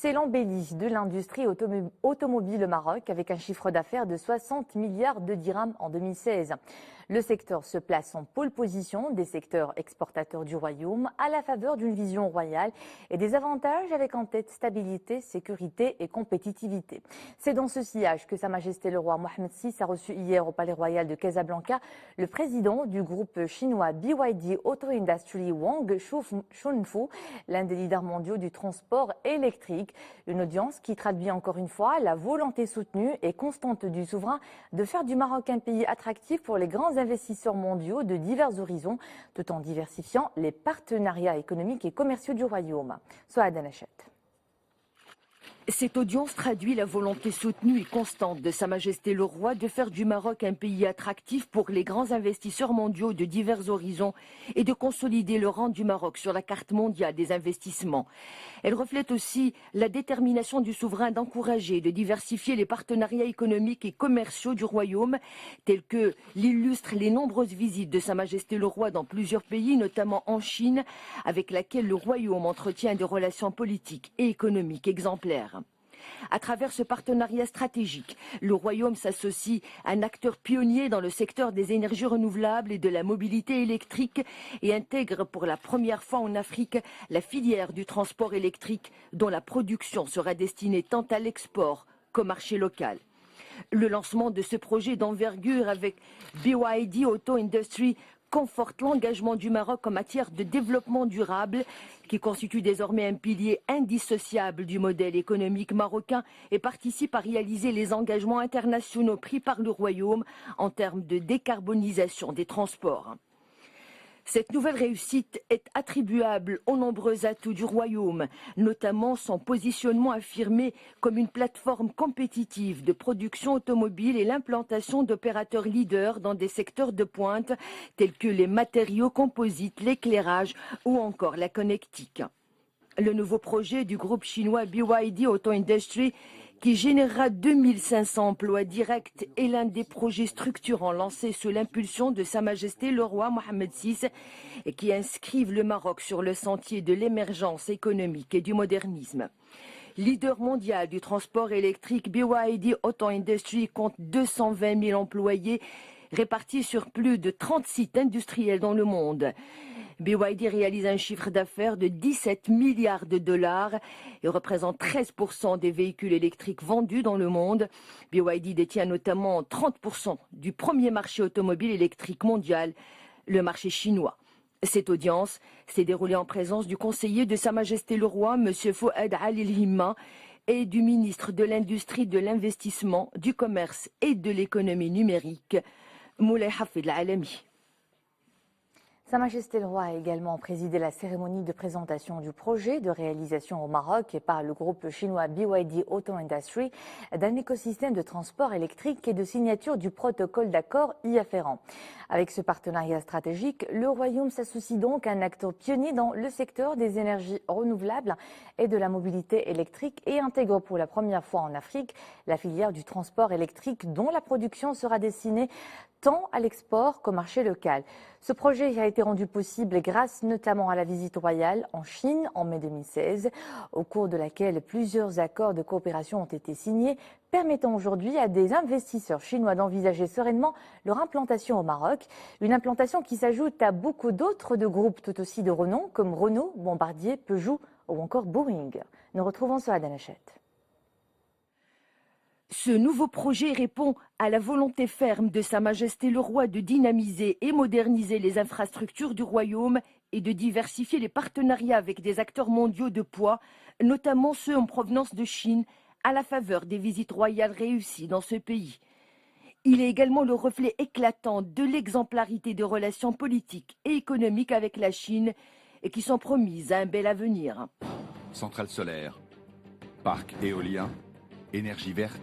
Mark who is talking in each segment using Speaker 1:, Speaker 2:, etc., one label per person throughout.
Speaker 1: C'est l'embellie de l'industrie automobile au Maroc avec un chiffre d'affaires de 60 milliards de dirhams en 2016. Le secteur se place en pôle position des secteurs exportateurs du royaume à la faveur d'une vision royale et des avantages avec en tête stabilité, sécurité et compétitivité. C'est dans ce sillage que Sa Majesté le roi Mohammed VI a reçu hier au Palais Royal de Casablanca le président du groupe chinois BYD Auto Industry Wang Shunfu, l'un des leaders mondiaux du transport électrique. Une audience qui traduit encore une fois la volonté soutenue et constante du souverain de faire du Maroc un pays attractif pour les grands investisseurs mondiaux de divers horizons, tout en diversifiant les partenariats économiques et commerciaux du royaume. Souad Anachet.
Speaker 2: Cette audience traduit la volonté soutenue et constante de Sa Majesté le Roi de faire du Maroc un pays attractif pour les grands investisseurs mondiaux de divers horizons et de consolider le rang du Maroc sur la carte mondiale des investissements. Elle reflète aussi la détermination du souverain d'encourager et de diversifier les partenariats économiques et commerciaux du royaume, tels que l'illustrent les nombreuses visites de Sa Majesté le Roi dans plusieurs pays, notamment en Chine, avec laquelle le royaume entretient des relations politiques et économiques exemplaires. À travers ce partenariat stratégique, le royaume s'associe à un acteur pionnier dans le secteur des énergies renouvelables et de la mobilité électrique et intègre pour la première fois en Afrique la filière du transport électrique dont la production sera destinée tant à l'export qu'au marché local. Le lancement de ce projet d'envergure avec BYD Auto Industry conforte l'engagement du Maroc en matière de développement durable qui constitue désormais un pilier indissociable du modèle économique marocain et participe à réaliser les engagements internationaux pris par le royaume en termes de décarbonisation des transports. Cette nouvelle réussite est attribuable aux nombreux atouts du royaume, notamment son positionnement affirmé comme une plateforme compétitive de production automobile et l'implantation d'opérateurs leaders dans des secteurs de pointe tels que les matériaux composites, l'éclairage ou encore la connectique. Le nouveau projet du groupe chinois BYD Auto Industry qui générera 2500 emplois directs est l'un des projets structurants lancés sous l'impulsion de Sa Majesté le roi Mohammed VI et qui inscrivent le Maroc sur le sentier de l'émergence économique et du modernisme. Leader mondial du transport électrique, BYD Auto Industry compte 220 000 employés répartis sur plus de 30 sites industriels dans le monde. BYD réalise un chiffre d'affaires de 17 milliards de dollars et représente 13% des véhicules électriques vendus dans le monde. BYD détient notamment 30% du premier marché automobile électrique mondial, le marché chinois. Cette audience s'est déroulée en présence du conseiller de Sa Majesté le Roi, M. Fouad Ali El-Himma, et du ministre de l'Industrie, de l'Investissement, du Commerce et de l'Économie numérique, Moulay Hafid Al-Alami.
Speaker 1: Sa Majesté le Roi a également présidé la cérémonie de présentation du projet de réalisation au Maroc par le groupe chinois BYD Auto Industry d'un écosystème de transport électrique et de signature du protocole d'accord y afférent. Avec ce partenariat stratégique, le Royaume s'associe donc à un acteur pionnier dans le secteur des énergies renouvelables et de la mobilité électrique et intègre pour la première fois en Afrique la filière du transport électrique dont la production sera destinée tant à l'export qu'au marché local. Ce projet a été rendu possible grâce notamment à la visite royale en Chine en mai 2016, au cours de laquelle plusieurs accords de coopération ont été signés, permettant aujourd'hui à des investisseurs chinois d'envisager sereinement leur implantation au Maroc. Une implantation qui s'ajoute à beaucoup d'autres de groupes tout aussi de renom comme Renault, Bombardier, Peugeot ou encore Boeing. Nous retrouvons Souad Anachet.
Speaker 2: Ce nouveau projet répond à la volonté ferme de Sa Majesté le Roi de dynamiser et moderniser les infrastructures du royaume et de diversifier les partenariats avec des acteurs mondiaux de poids, notamment ceux en provenance de Chine, à la faveur des visites royales réussies dans ce pays. Il est également le reflet éclatant de l'exemplarité des relations politiques et économiques avec la Chine et qui sont promises à un bel avenir.
Speaker 3: Centrales solaires, parcs éoliens, énergie verte.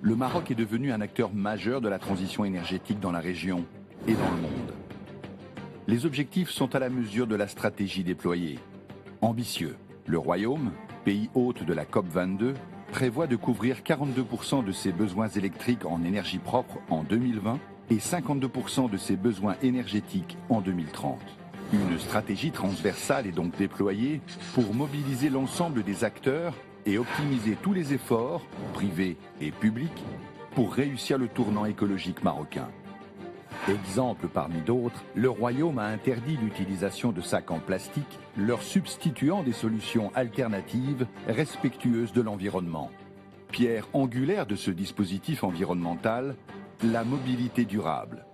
Speaker 3: Le Maroc est devenu un acteur majeur de la transition énergétique dans la région et dans le monde. Les objectifs sont à la mesure de la stratégie déployée. Ambitieux, le Royaume, pays hôte de la COP22, prévoit de couvrir 42% de ses besoins électriques en énergie propre en 2020 et 52% de ses besoins énergétiques en 2030. Une stratégie transversale est donc déployée pour mobiliser l'ensemble des acteurs et optimiser tous les efforts, privés et publics, pour réussir le tournant écologique marocain. Exemple parmi d'autres, le Royaume a interdit l'utilisation de sacs en plastique, leur substituant des solutions alternatives respectueuses de l'environnement. Pierre angulaire de ce dispositif environnemental, la mobilité durable.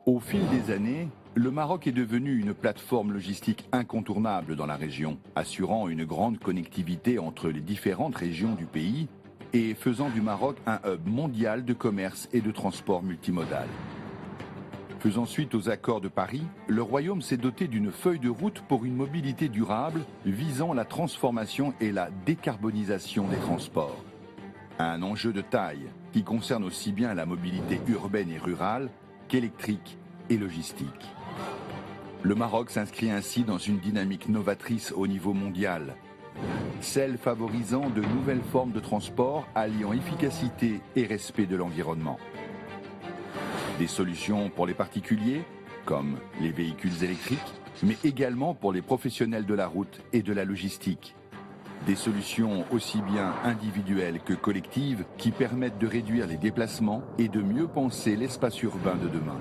Speaker 3: Au fil des années, le Maroc est devenu une plateforme logistique incontournable dans la région, assurant une grande connectivité entre les différentes régions du pays et faisant du Maroc un hub mondial de commerce et de transport multimodal. Faisant suite aux accords de Paris, le Royaume s'est doté d'une feuille de route pour une mobilité durable visant la transformation et la décarbonisation des transports. Un enjeu de taille qui concerne aussi bien la mobilité urbaine et rurale qu'électrique et logistique. Le Maroc s'inscrit ainsi dans une dynamique novatrice au niveau mondial, celle favorisant de nouvelles formes de transport alliant efficacité et respect de l'environnement. Des solutions pour les particuliers, comme les véhicules électriques, mais également pour les professionnels de la route et de la logistique. Des solutions aussi bien individuelles que collectives qui permettent de réduire les déplacements et de mieux penser l'espace urbain de demain.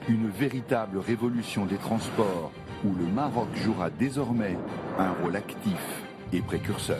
Speaker 3: Une véritable révolution des transports où le Maroc jouera désormais un rôle actif et précurseur.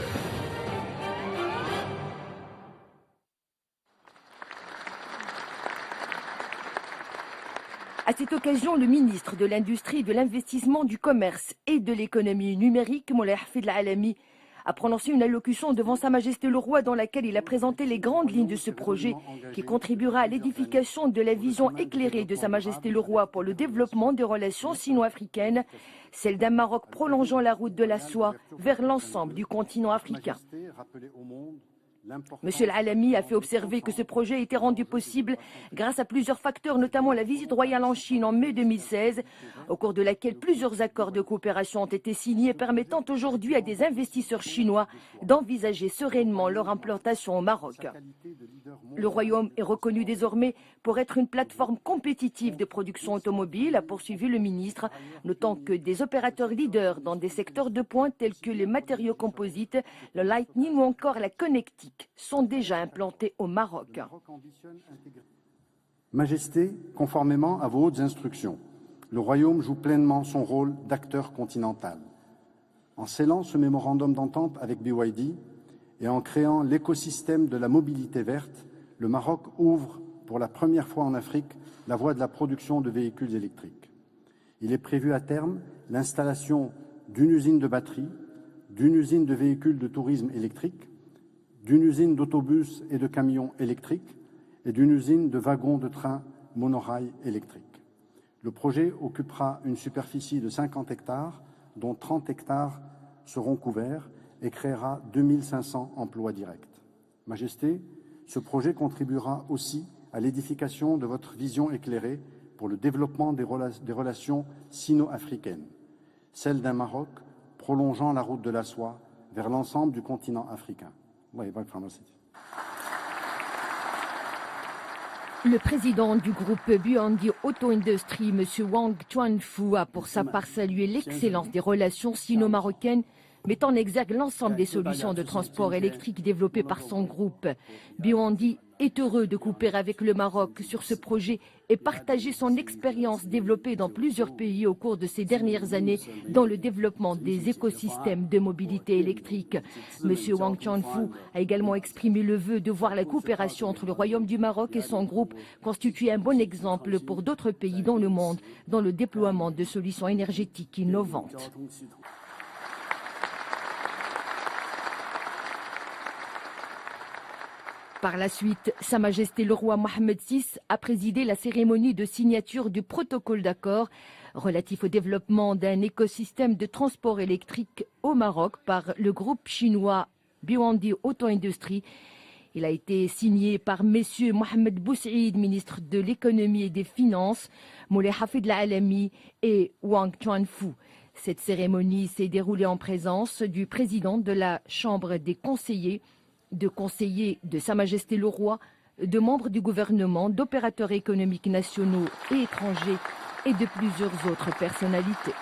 Speaker 2: À cette occasion, le ministre de l'Industrie, de l'Investissement, du Commerce et de l'Économie numérique, Moulay Hafid Al-Alami, a prononcé une allocution devant Sa Majesté le Roi dans laquelle il a présenté les grandes lignes de ce projet qui contribuera à l'édification de la vision éclairée de Sa Majesté le Roi pour le développement des relations sino-africaines, celle d'un Maroc prolongeant la route de la soie vers l'ensemble du continent africain. Monsieur Al-Alami a fait observer que ce projet a été rendu possible grâce à plusieurs facteurs, notamment la visite royale en Chine en mai 2016, au cours de laquelle plusieurs accords de coopération ont été signés, permettant aujourd'hui à des investisseurs chinois d'envisager sereinement leur implantation au Maroc. Le Royaume est reconnu désormais pour être une plateforme compétitive de production automobile, a poursuivi le ministre, notant que des opérateurs leaders dans des secteurs de pointe tels que les matériaux composites, le Lightning ou encore la connectique sont déjà implantés au Maroc.
Speaker 4: Majesté, conformément à vos hautes instructions, le Royaume joue pleinement son rôle d'acteur continental. En scellant ce mémorandum d'entente avec BYD et en créant l'écosystème de la mobilité verte, le Maroc ouvre pour la première fois en Afrique la voie de la production de véhicules électriques. Il est prévu à terme l'installation d'une usine de batteries, d'une usine de véhicules de tourisme électriques, d'une usine d'autobus et de camions électriques et d'une usine de wagons de train monorail électriques. Le projet occupera une superficie de 50 hectares, dont 30 hectares seront couverts et créera 2500 emplois directs. Majesté, ce projet contribuera aussi à l'édification de votre vision éclairée pour le développement des relations sino-africaines, celle d'un Maroc prolongeant la route de la soie vers l'ensemble du continent africain.
Speaker 2: Le président du groupe BYD Auto Industry, M. Wang Chuanfu, a pour sa part salué l'excellence des relations sino-marocaines, mettant en exergue l'ensemble des solutions de transport électrique développées par son groupe. BYD est heureux de coopérer avec le Maroc sur ce projet et partager son expérience développée dans plusieurs pays au cours de ces dernières années dans le développement des écosystèmes de mobilité électrique. M. Wang Chuanfu a également exprimé le vœu de voir la coopération entre le Royaume du Maroc et son groupe constituer un bon exemple pour d'autres pays dans le monde dans le déploiement de solutions énergétiques innovantes. Par la suite, Sa Majesté le Roi Mohammed VI a présidé la cérémonie de signature du protocole d'accord relatif au développement d'un écosystème de transport électrique au Maroc par le groupe chinois BYD Auto Industry. Il a été signé par messieurs Mohamed Boussaïd, ministre de l'économie et des finances, Moulay Hafid Al-Alami et Wang Chuanfu. Cette cérémonie s'est déroulée en présence du président de la Chambre des conseillers, de conseillers de Sa Majesté le Roi, de membres du gouvernement, d'opérateurs économiques nationaux et étrangers et de plusieurs autres personnalités.